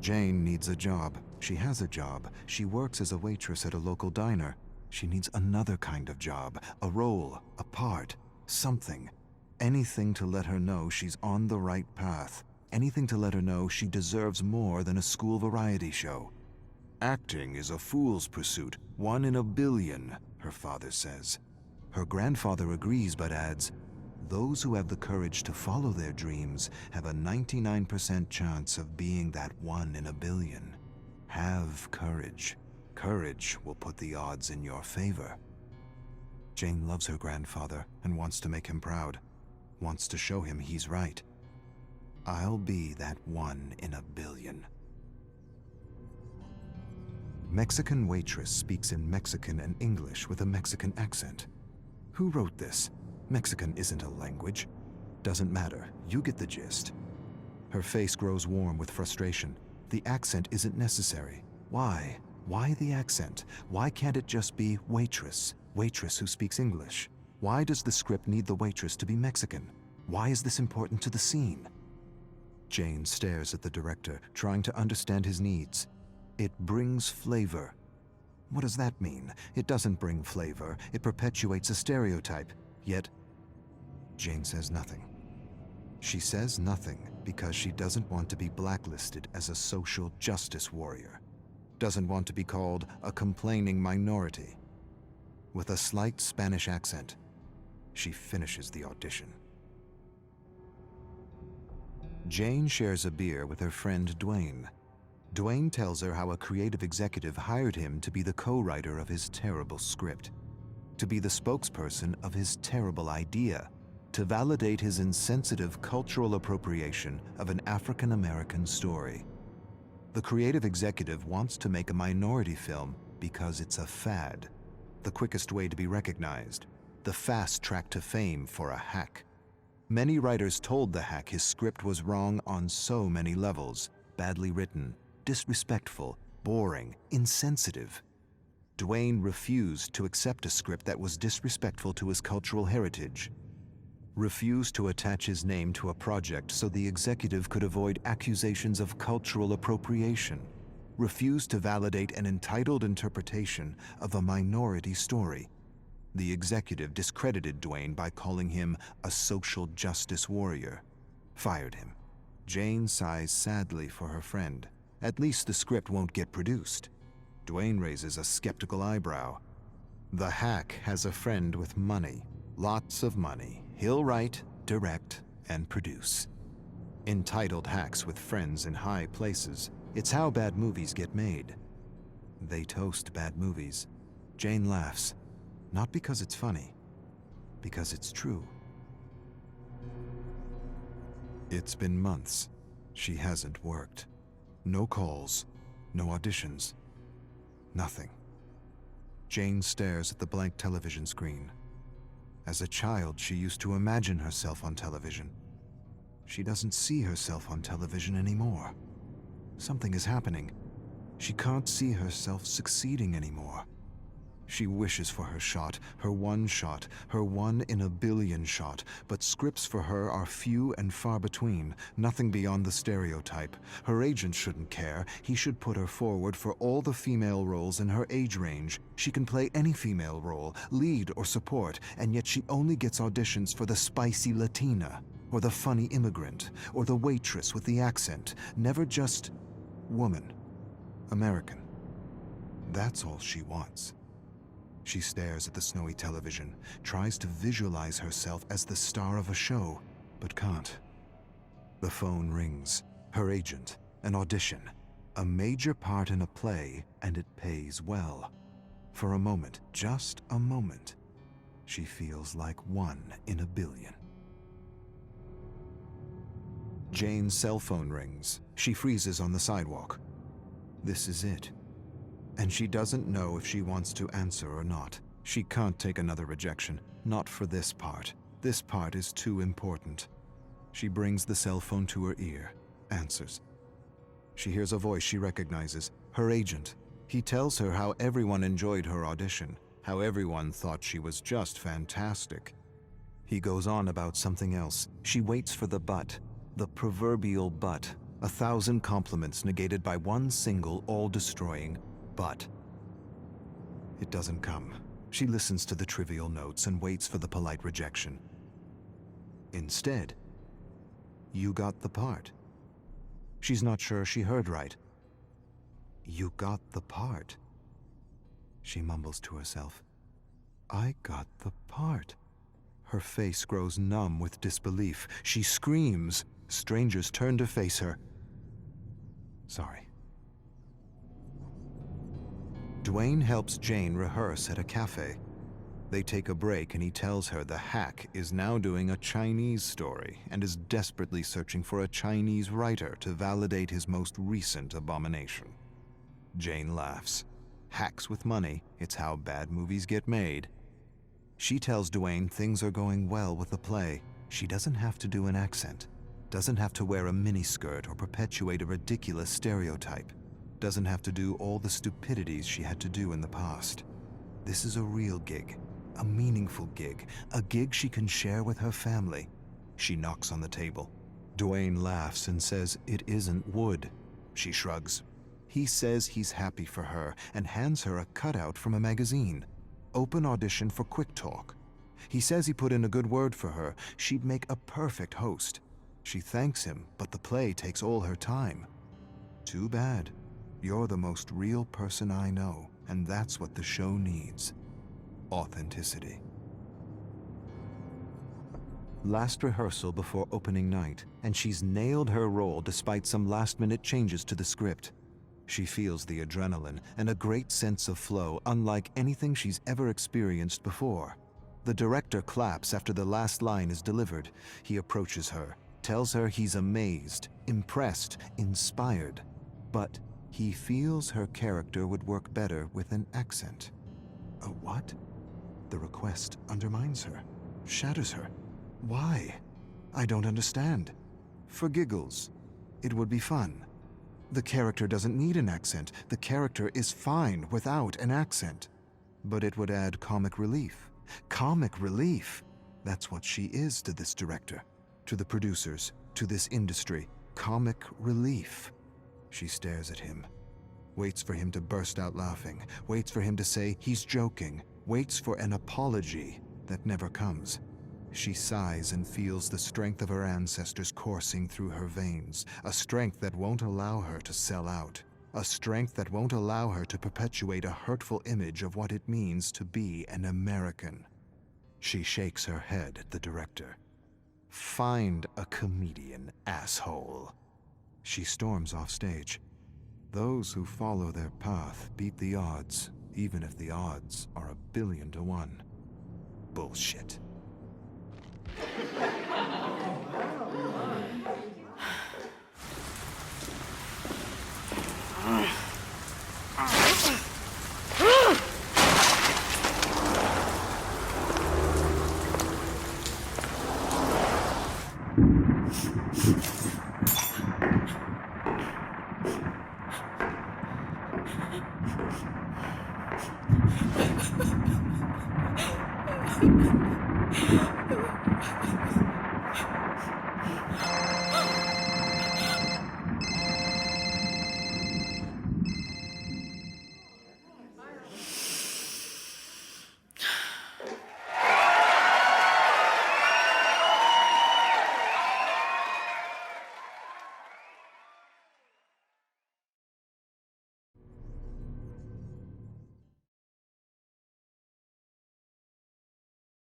Jane needs a job. She has a job. She works as a waitress at a local diner. She needs another kind of job, a role, a part, something. Anything to let her know she's on the right path. Anything to let her know she deserves more than a school variety show. Acting is a fool's pursuit, 1 in a billion, her father says. Her grandfather agrees but adds, those who have the courage to follow their dreams have a 99% chance of being that 1 in a billion. Have courage. Courage will put the odds in your favor. Jane loves her grandfather and wants to make him proud. Wants to show him he's right. I'll be that 1 in a billion. Mexican waitress speaks in Mexican and English with a Mexican accent. Who wrote this? Mexican isn't a language. Doesn't matter, you get the gist. Her face grows warm with frustration. The accent isn't necessary. Why? Why the accent? Why can't it just be waitress? Waitress who speaks English? Why does the script need the waitress to be Mexican? Why is this important to the scene? Jane stares at the director, trying to understand his needs. It brings flavor. What does that mean? It doesn't bring flavor. It perpetuates a stereotype. Yet, Jane says nothing. She says nothing because she doesn't want to be blacklisted as a social justice warrior. Doesn't want to be called a complaining minority. With a slight Spanish accent, she finishes the audition. Jane shares a beer with her friend Dwayne. Dwayne tells her how a creative executive hired him to be the co-writer of his terrible script, to be the spokesperson of his terrible idea, to validate his insensitive cultural appropriation of an African-American story. The creative executive wants to make a minority film because it's a fad, the quickest way to be recognized, the fast track to fame for a hack. Many writers told the hack his script was wrong on so many levels, badly written, disrespectful, boring, insensitive. Dwayne refused to accept a script that was disrespectful to his cultural heritage, refused to attach his name to a project so the executive could avoid accusations of cultural appropriation, refused to validate an entitled interpretation of a minority story. The executive discredited Dwayne by calling him a social justice warrior, fired him. Jane sighs sadly for her friend. At least the script won't get produced. Dwayne raises a skeptical eyebrow. The hack has a friend with money, lots of money. He'll write, direct, and produce. Entitled hacks with friends in high places. It's how bad movies get made. They toast bad movies. Jane laughs. Not because it's funny, because it's true. It's been months. She hasn't worked. No calls, no auditions, nothing. Jane stares at the blank television screen. As a child, she used to imagine herself on television. She doesn't see herself on television anymore. Something is happening. She can't see herself succeeding anymore. She wishes for her shot, her 1 in a billion shot, but scripts for her are few and far between, nothing beyond the stereotype. Her agent shouldn't care. He should put her forward for all the female roles in her age range. She can play any female role, lead or support, and yet she only gets auditions for the spicy Latina, or the funny immigrant, or the waitress with the accent, never just woman, American. That's all she wants. She stares at the snowy television, tries to visualize herself as the star of a show, but can't. The phone rings. Her agent. An audition. A major part in a play, and it pays well. For a moment, just a moment, she feels like 1 in a billion. Jane's cell phone rings. She freezes on the sidewalk. This is it. And she doesn't know if she wants to answer or not. She can't take another rejection. Not for this part. This part is too important. She brings the cell phone to her ear, answers. She hears a voice she recognizes, her agent. He tells her how everyone enjoyed her audition, how everyone thought she was just fantastic. He goes on about something else. She waits for the but, the proverbial but, 1,000 compliments negated by one single, all-destroying "but." It doesn't come. She listens to the trivial notes and waits for the polite rejection. Instead, "You got the part." She's not sure she heard right. "You got the part." She mumbles to herself. "I got the part." Her face grows numb with disbelief. She screams. Strangers turn to face her. Sorry. Dwayne helps Jane rehearse at a cafe. They take a break and he tells her the hack is now doing a Chinese story and is desperately searching for a Chinese writer to validate his most recent abomination. Jane laughs. Hacks with money, it's how bad movies get made. She tells Dwayne things are going well with the play. She doesn't have to do an accent, doesn't have to wear a miniskirt or perpetuate a ridiculous stereotype, doesn't have to do all the stupidities she had to do in the past. This is a real gig, a meaningful gig, a gig she can share with her family. She knocks on the table. Dwayne laughs and says it isn't wood. She shrugs. He says he's happy for her and hands her a cutout from a magazine. Open audition for Quick Talk. He says he put in a good word for her. She'd make a perfect host. She thanks him, but the play takes all her time. Too bad. You're the most real person I know, and that's what the show needs. Authenticity. Last rehearsal before opening night, and she's nailed her role despite some last-minute changes to the script. She feels the adrenaline and a great sense of flow unlike anything she's ever experienced before. The director claps after the last line is delivered. He approaches her, tells her he's amazed, impressed, inspired. But he feels her character would work better with an accent. A what? The request undermines her, shatters her. Why? I don't understand. For giggles. It would be fun. The character doesn't need an accent. The character is fine without an accent. But it would add comic relief. Comic relief! That's what she is to this director, to the producers, to this industry. Comic relief. She stares at him, waits for him to burst out laughing, waits for him to say he's joking, waits for an apology that never comes. She sighs and feels the strength of her ancestors coursing through her veins, a strength that won't allow her to sell out, a strength that won't allow her to perpetuate a hurtful image of what it means to be an American. She shakes her head at the director. Find a comedian, asshole. She storms off stage. Those who follow their path beat the odds, even if the odds are 1,000,000,000 to 1. Bullshit.